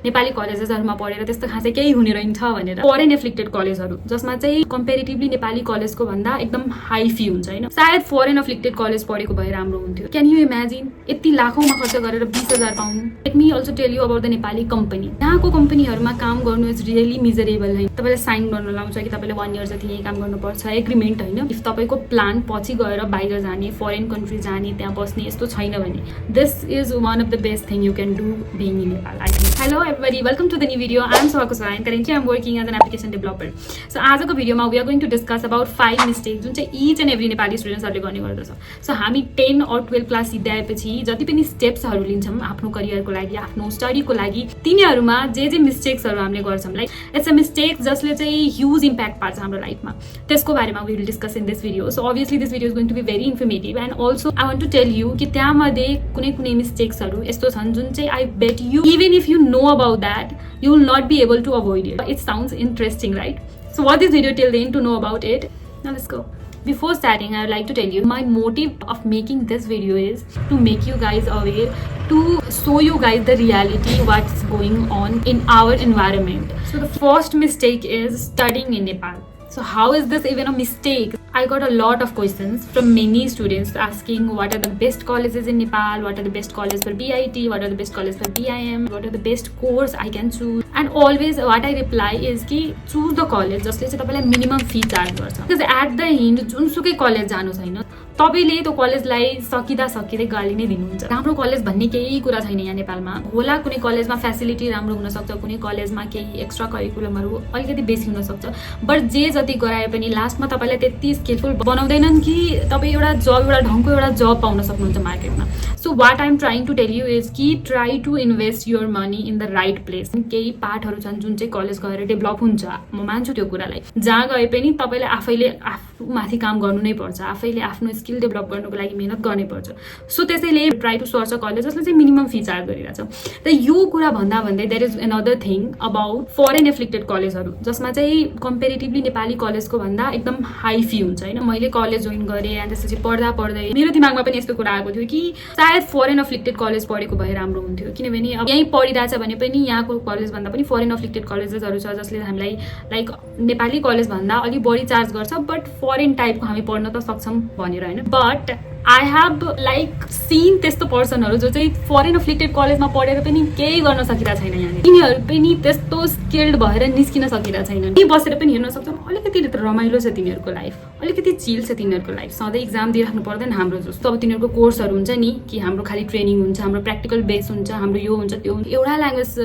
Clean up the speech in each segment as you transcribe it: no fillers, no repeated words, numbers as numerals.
नेपाली कलेजेसहरुमा पढेर त्यस्तो खासै केही हुने रहन्छ भनेर फरेन एफ्लिक्टेड कलेजहरु जसमा चाहिँ कम्पेरिटिभली नेपाली कलेजको भन्दा एकदम हाई फी हुन्छ हैन सायद फरेन एफ्लिक्टेड कलेज पढेको भए राम्रो हुन्थ्यो क्यान यु इमेजिन यति लाखौंमा खर्च गरेर 20000 पाउनु late me also tell you about the Nepali company यहाँको कम्पनीहरुमा काम गर्नु इज रियली मिजरेबल है तपाईले साइन गर्न लाउँछ कि तपाईले 1 इयर जति यही काम गर्नुपर्छ एग्रीमेन्ट हैन इफ तपाईको प्लान पछि गएर बाहिर जाने फरेन कन्ट्री जाने त्यहाँ बस्ने यस्तो छैन भने this is one of the best thing you can do being in Nepal I think hello everybody, welcome to the new video. I am Swaka. Currently I am working as an application developer. So आजको भिडियोमा we are going to discuss about 5 mistakes जुन चाहिँ each and every Nepali स्टुडेन्ट्सहरुले गर्ने गर्दछ. So हामी 10 or 12 class सिध्याएपछि जति पनि स्टेप्सहरु लिन्छौं आफ्नो करियरको लागि आफ्नो स्टडीको लागि तिनीहरुमा जे मिस्टेक्सहरु हामीले गर्छौं लाइक इट्स अ मिस्टेक जसले चाहिँ ह्युज इम्प्याक्ट पार्छ हाम्रो लाइफमा त्यसको बारेमा we will discuss in this video. So obviously this video is going to be very informative and also I want to tell you कि त्यहाँमध्ये कुनै मिस्टेक्सहरु यस्तो छन् जुन चाहिँ I bet you even if you know about that you will not be able to avoid it. It sounds interesting, right? So watch this video till the end to know about it. Now let's go. Before starting, I would like to tell you my motive of making this video is to make you guys aware, to show you guys the reality what's going on in our environment. So the first mistake is studying in Nepal. So how is this even a mistake? I got a lot of questions from many students asking what are the best colleges in Nepal, what are the best colleges for BIT, what are the best colleges for BIM, what are the best course I can choose. And always what I reply is कि choose the college जसले चाहिँ तपाईलाई minimum fee charge गर्छ. Because at the end जुनसुकै college जानु छैन तपाईले त्यो कलेजलाई सकिँदै गाली नै दिनुहुन्छ. राम्रो कलेज भन्ने केही कुरा छैन यहाँ नेपालमा. होला कुनै कलेजमा फ्यासिलिटी राम्रो हुन सक्छ, कुनै कलेजमा केही एक्स्ट्रा करिकुलमहरु अलिकति बेसी हुन सक्छ. बट जे जति गराए पनि लास्टमा तपाईलाई त्यति स्किलफुल बनाउँदैनन् कि तपाई एउटा ढंगको एउटा जब पाउन सक्नुहुन्छ मार्केटमा. So what I am trying to tell you is कि try to invest your money in the right place. केही पार्टहरु छन् जुन चाहिँ कलेज गएर डेभलप हुन्छ. म मान्छु त्यो कुरालाई. जहाँ गए पनि तपाईले आफैले आफूमाथि काम गर्नु नै पर्छ. आफैले आफ्नो स्किल डेभलप गर्नको लागि मेहनत गर्नै पर्छ. सो त्यसैले try to search a college जसले चाहिँ मिनिमम फी चार्ज गरिरहेछ. र यो कुरा भन्दा there is another thing about foreign affiliated कलेजहरु जसमा चाहिँ कम्पेरिटिभली नेपाली कलेजको भन्दा एकदम हाई फी हुन्छ हैन. मैले कलेज जोइन गरे अनि त्यसपछि पढ्दै मेरो दिमागमा पनि यस्तो कुरा आएको थियो कि सायद फरेन एफ्लिक्टेड कलेज पढेको भए राम्रो हुन्थ्यो किनभने अब यही पढिरहेछ भने पनि यहाँको कलेज भन्दा पनि फरेन एफ्लिक्टेड कलेजेसहरु छ जसले हामीलाई लाइक नेपाली कलेज भन्दा अलि बढी चार्ज गर्छ बट फरेन टाइपको हामी पढ्न त सक्छौं भनेर हैन. But I have like seen त्यस्तो पर्सनहरु जो चाहिँ फरेन एफ्लिक्टेड कलेजमा पढेर पनि केही गर्न सकिरा छैन यहाँ. तिनीहरु पनि त्यस्तो स्किल्ड भएर निस्किन सकिरा छैनन्. नि बसेर पनि हेर्न सक्छौं अलिकति रमाइलो छ तिनीहरुको लाइफ, अलिकति चिल छ तिनीहरुको लाइफ. सधैँ एक्जाम दिइराख्नु पर्दैन हाम्रो जस्तो. अब तिनीहरुको कोर्सहरु हुन्छ नि कि हाम्रो खाली ट्रेनिङ हुन्छ, हाम्रो प्र्याक्टिकल बेस हुन्छ, हाम्रो यो हुन्छ त्यो हुन्छ. एउटा ल्याङ्ग्वेज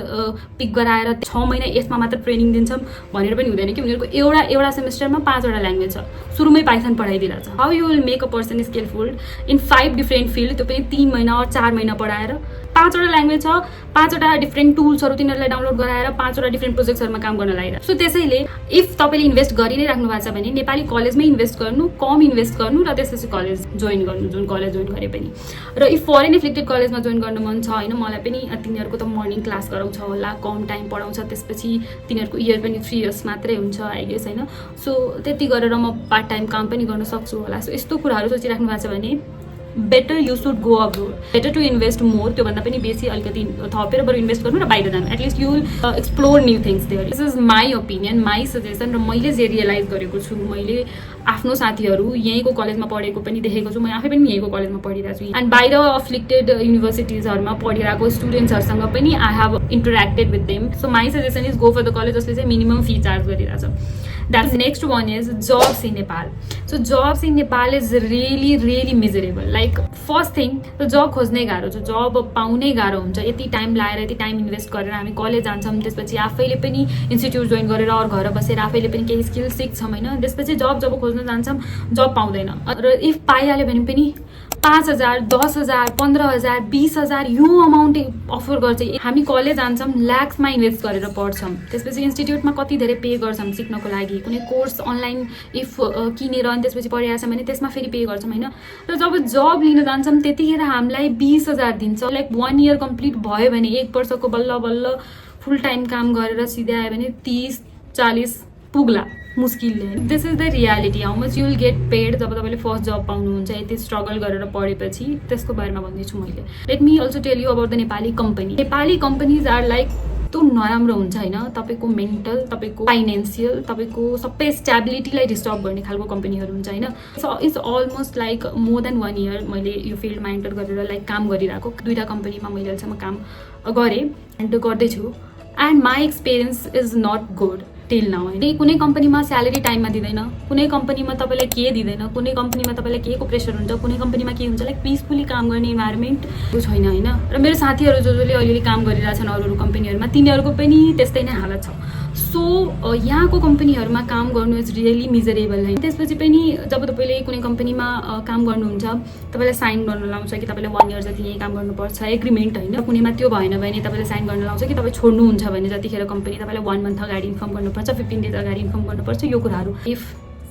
पिक गराएर 6 महिना यसमा मात्र ट्रेनिङ दिन्छौं भनेर पनि हुँदैन कि उनीहरुको एउटा सेमेस्टरमा 5 वटा ल्याङ्ग्वेज छ. सुरुमै पाइथन पढाइदिरहेछ. How you will make a person skillful in 5 different field, त्यो पनि 3 महिना और 4 महिना पढाएर 5 वटा ल्याङ्ग्वेज छ, 5 वटा डिफरेन्ट टुल्सहरु तिनीहरुलाई डाउनलोड गराएर 5 वटा डिफरेन्ट प्रोजेक्ट्सहरुमा काम गर्न लागिरहेछ. सो त्यसैले इफ तपाईले इन्भेस्ट गरि नै राख्नु भएको छ भने नेपाली कलेजमै इन्भेस्ट गर्नु, कम इन्भेस्ट गर्नु र त्यसपछि कलेज जोइन गर्नु जुन कलेज जोइन गरे पनि. र इफ फरेन एफ्लिक्टेड कलेजमा जोइन गर्न मन छ हैन मलाई पनि तिनीहरुको त मर्निङ क्लास गराउँछ होला, कम टाइम पढाउँछ, त्यसपछि तिनीहरुको इयर पनि 3 इयर्स मात्रै हुन्छ आई गेस हैन. सो त्यति गरेर म पार्ट टाइम काम पनि गर्न सक्छु होला. सो यस्तो कुराहरु सोचिराख्नु भएको छ भने better you should go abroad, better to invest more. त्यो भन्दा पनि बेसी अलिकति थपेर बरु इन्भेस्ट गर्नु र बाहिर जानु. At least you will explore new things there. This is my opinion, my suggestion. र मैले जे रियलाइज गरेको छु, मैले आफ्नो साथीहरु यहीँको कलेजमा पढेको पनि देखेको छु. म आफै पनि यहीँको कलेजमा पढिरहेको छु. एन्ड बाहिर अफ्लिक्टेड युनिभर्सिटिजहरुमा पढिरहेको स्टुडेन्ट्सहरुसँग पनि I have interacted with them. So my suggestion is go for the college जसले चाहिँ मिनिमम फी चार्ज गरिरहेछ. That's next one is jobs in Nepal. So jobs in Nepal is really miserable. Like first thing, the job खोज्नै गाह्रो छ, जब पाउनै गाह्रो हुन्छ. यति time लाएर यति टाइम इन्भेस्ट गरेर हामी कलेज जान्छौं, त्यसपछि आफैले पनि इन्स्टिट्युट जोइन गरेर और घर बसेर आफैले पनि केही स्किल सिक्छौं हैन. त्यसपछि जब खोज्न जान्छौं जब पाउँदैन. र इफ पाइहाल्यो भने पनि 5000 10000 15000 20000 यो अमाउन्ट अफर गर्छ. हामी कलेज जान्छौं लाखमा इन्भेस्ट गरेर पढ्छौं, त्यसपछि इन्स्टिट्युटमा कति धेरै पे गर्छौं सिक्नको लागि. कुनै कोर्स अनलाइन इफ किनेर अनि त्यसपछि पढिरहेछौं भने त्यसमा फेरि पे गर्छौं हैन. र जब जब लिन जान्छौं त्यतिखेर हामीलाई 20000 दिन्छ. लाइक 1 इयर कम्प्लिट भयो भने 1 वर्षको बल्ल फुल टाइम काम गरेर सिधै आयो भने 30-40 पुग्ला मुस्किलले. This is the reality. How much you will get paid जब तपाईले फर्स्ट जब पाउनुहुन्छ यति स्ट्रगल गरेर पढेपछि. त्यसको बारेमा भन्दैछु मैले. Let me also tell you about the Nepali company. Nepali companies are like कस्तो नराम्रो हुन्छ होइन, तपाईँको मेन्टल, तपाईँको फाइनेन्सियल, तपाईँको सबै स्टेबिलिटीलाई डिस्टर्ब गर्ने खालको कम्पनीहरू हुन्छ होइन। So it's almost like more than 1 year मैले यो फिल्डमा एन्टर गरेर लाइक काम गरिरहेको। 2टा कम्पनीमा मैले अहिलेसम्म काम गरेँ एन्ड गर्दैछु। And my experience is not good till now होइन। कुनै कम्पनीमा स्यालेरी टाइममा दिँदैन, कुनै कम्पनीमा तपाईँलाई के दिँदैन, कुनै कम्पनीमा तपाईँलाई के को प्रेसर हुन्छ, कुनै कम्पनीमा के हुन्छ लाइक पिसफुली काम गर्ने इन्भाइरोमेन्ट त्यो छैन होइन। र मेरो साथीहरू जसले अलिअलि काम गरिरहेछन् अरू कम्पनीहरूमा तिनीहरूको पनि त्यस्तै नै हालत छ। सो यहाँको कम्पनीहरूमा काम गर्नु इज रियली मिजरेबल होइन। त्यसपछि पनि जब तपाईँले कुनै कम्पनीमा काम गर्नुहुन्छ तपाईँलाई साइन गर्न लाउँछ कि तपाईँले 1 इयर जति यहीँ काम गर्नुपर्छ एग्रिमेन्ट होइन। कुनैमा त्यो भएन भने तपाईँले साइन गर्न लाउँछ कि तपाईँ छोड्नुहुन्छ भने जतिखेर कम्पनी तपाईँलाई 1 मन्थ अगाडि इन्फर्म गर्नुपर्छ, 15 डेज अगाडि इन्फर्म गर्नुपर्छ यो कुराहरू। If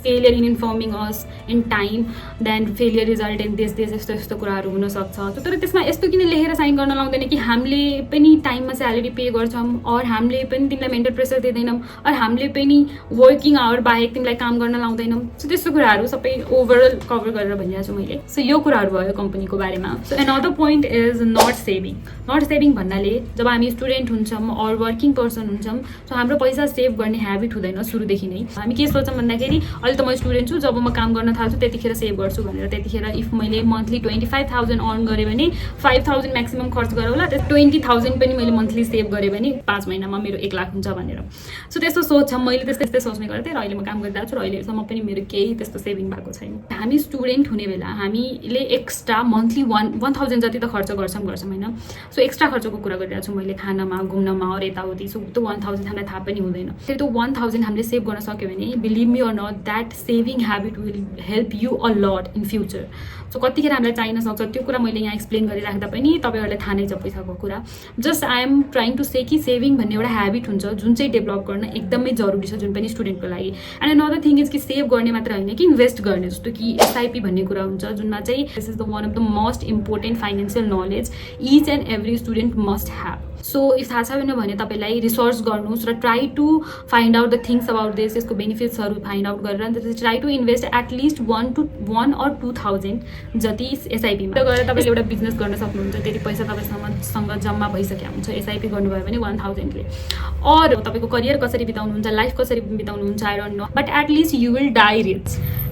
failure in informing us in time then failure result in this यस्तो कुराहरू हुनसक्छ। तर त्यसमा यस्तो किन लेखेर साइन गर्न लाउँदैन कि हामीले पनि टाइममा स्यालेरी पे गर्छौँ और हामीले पनि तिमीलाई मेन्टल प्रेसर दिँदैनौँ और हामीले पनि वर्किङ आवर बाहेक तिमीलाई काम गर्न लाउँदैनौँ। सो त्यस्तो कुराहरू सबै ओभरअल कभर गरेर भनिरहेको छु मैले। सो यो कुराहरू भयो कम्पनीको बारेमा। So another point is not saving भन्नाले जब हामी स्टुडेन्ट हुन्छौँ और वर्किङ पर्सन हुन्छौँ सो हाम्रो पैसा सेभ गर्ने ह्याबिट हुँदैन सुरुदेखि नै। हामी के सोच्छौँ भन्दाखेरि अहिले त म स्टुडेन्ट छु, जब म काम गर्न थाल्छु त्यतिखेर सेभ गर्छु भनेर। त्यतिखेर इफ मैले मन्थली 25,000 अर्न गरेँ भने 5,000 म्याक्सिमम खर्च गरेँ होला, 20,000 पनि मैले मन्थली सेभ गरेँ भने 5 महिनामा मेरो 1 लाख हुन्छ भनेर। सो त्यस्तो सोच छ, मैले त्यस्तै सोच्ने गर्थेँ र अहिले म काम गरिरहेको छु र अहिलेसम्म पनि मेरो केही त्यस्तो सेभिङ भएको छैन। हामी स्टुडेन्ट हुने बेला हामीले एक्स्ट्रा मन्थली 1,000 जति त खर्च गर्छौँ होइन। सो एक्स्ट्रा खर्चको कुरा गरिरहेको छु मैले, खानामा घुम्नमा और यताउति। सो त्यो 1,000 हामीलाई थाहा पनि हुँदैन। फेरि त्यो 1,000 हामीले सेभ गर्न सक्यो भने believe me or not that saving habit will help you a lot in future. So कतिखेर हामीलाई चाहिन सक्छ त्यो कुरा मैले यहाँ एक्सप्लेन गरिराख्दा पनि तपाईँहरूले थाहा नै छ पैसाको कुरा। Just I am trying to say कि सेभिङ भन्ने एउटा ह्याबिट हुन्छ जुन चाहिँ डेभलप गर्न एकदमै जरुरी छ जुन पनि स्टुडेन्टको लागि। एन्ड अनदर थिङ इज कि सेभ गर्ने मात्र होइन कि इन्भेस्ट गर्ने, जस्तो कि एसआइपी भन्ने कुरा हुन्छ जुनमा चाहिँ this is the one of the most important financial knowledge each and every student must have. So if थाहा छैन भने तपाईँलाई रिसर्च गर्नुहोस् र try to find out the things about this, यसको बेनिफिट्सहरू फाइन्ड आउट गरेर त्यसपछि try to invest at least 1 or 2,000 जति एसआइपीमा गएर तपाईँले एउटा बिजनेस गर्न सक्नुहुन्छ। त्यति पैसा तपाईँसँग जम्मा भइसकेको हुन्छ एसआइपी गर्नुभयो भने 1,000ले। और तपाईँको करियर कसरी बिताउनुहुन्छ, लाइफ कसरी बिताउनुहुन्छ I don't know, but at least you will die rich.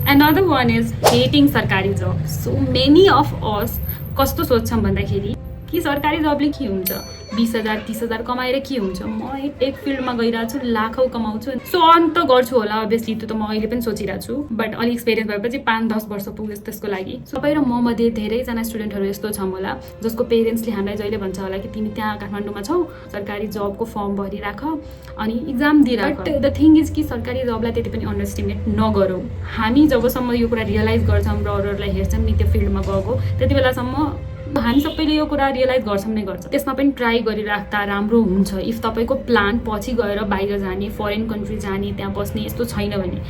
Another one is hating सरकारी job. So many of us कस्तो सोच्छौँ भन्दाखेरि कि सरकारी जबले के हुन्छ, 20,000 30,000 कमाएर के हुन्छ, म एक फिल्डमा गइरहेको छु लाखौँ कमाउँछु सो अर्न त गर्छु होला अभियसली, त्यो त म अहिले पनि सोचिरहेको छु। बट अलिक एक्सपिरियन्स भएपछि 5-10 वर्ष पुगेस् त्यसको लागि। तपाईँ र म मध्ये धेरैजना स्टुडेन्टहरू यस्तो छौँ होला जसको पेरेन्ट्सले हामीलाई जहिले भन्छ होला कि तिमी त्यहाँ काठमाडौँमा छौ, सरकारी जबको फर्म भरिराख अनि इक्जाम दिइराख। बट द थिङ इज कि सरकारी जबलाई त्यति पनि अन्डरस्टिमेट नगरौँ। हामी जबसम्म यो कुरा रियलाइज गर्छौँ र अरूहरूलाई हेर्छौँ नि त्यो फिल्डमा गएको, त्यति बेलासम्म हामी सबैले यो कुरा रियलाइज गर्छौँ नै गर्छ। त्यसमा पनि ट्राई गरिराख्दा राम्रो हुन्छ। इफ तपाईँको प्लान पछि गएर बाहिर जाने, फरेन कन्ट्री जाने, त्यहाँ बस्ने यस्तो छैन भने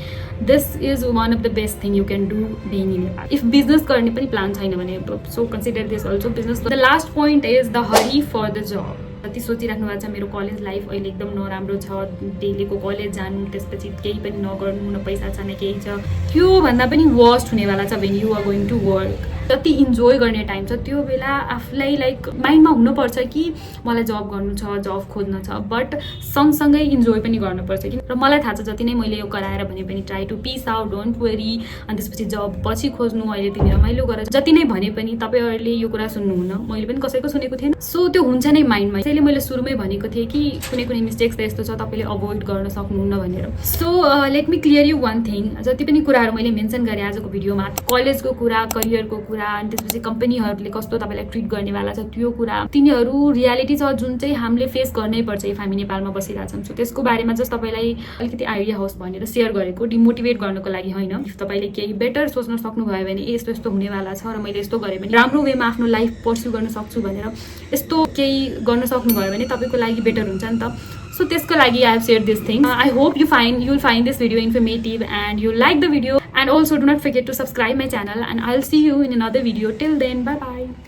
this is one of the best thing you can do being in Nepal. If business गर्ने पनि प्लान छैन भने so consider this also business. The last point is the hurry for the job. जति सोचिराख्नु भएको छ मेरो कलेज लाइफ अहिले एकदम नराम्रो छ, डेलीको कलेज जानु त्यसपछि केही पनि नगर्नु, न पैसा छ न केही छ, त्योभन्दा पनि वर्स्ट हुनेवाला छ when you are going to work. जति इन्जोय गर्ने टाइम छ त्यो बेला आफूलाई लाइक माइन्डमा हुनुपर्छ कि मलाई जब गर्नु छ, जब खोज्न छ, बट सँगसँगै इन्जोय पनि गर्नुपर्छ कि। र मलाई थाहा छ जति नै मैले यो कराएर भने पनि try to peace out, don't worry, अनि त्यसपछि जब पछि खोज्नु, अहिले तिमी रमाइलो गर, जति नै भने पनि तपाईँहरूले यो कुरा सुन्नुहुन्न, मैले पनि कसैको सुनेको थिएन। सो त्यो हुन्छ नै माइन्डमा। त्यसैले मैले सुरुमै भनेको थिएँ कि कुनै कुनै मिस्टेक्स त यस्तो छ तपाईँले अभोइड गर्न सक्नुहुन्न भनेर। So let me clear you one thing, जति पनि कुराहरू मैले मेन्सन गरेँ आजको भिडियोमा, कलेजको कुरा, करियरको कुरा, अनि त्यसपछि कम्पनीहरूले कस्तो तपाईँलाई ट्रिट गर्नेवाला छ त्यो कुरा, तिनीहरू रियालिटी छ जुन चाहिँ हामीले फेस गर्नै पर्छ इफ हामी नेपालमा बसिरहेछौँ। सो त्यसको बारेमा जस्ट तपाईँलाई अलिकति आइडिया होस् भनेर सेयर गरेको, डिमोटिभेट गर्नको लागि होइन। इफ तपाईँले केही बेटर सोच्न सक्नुभयो भने यस्तो यस्तो हुनेवाला छ र मैले यस्तो गरेँ भने राम्रो वेमा आफ्नो लाइफ पर्स्यु गर्न सक्छु भनेर यस्तो केही गर्न सक्नुभयो भने तपाईँको लागि बेटर हुन्छ नि त। So त्यसको लागि I have shared this thing. I hope you will find this video informative and you like the video, and also do not forget to subscribe my channel, and I'll see you in another video. Till then, bye bye.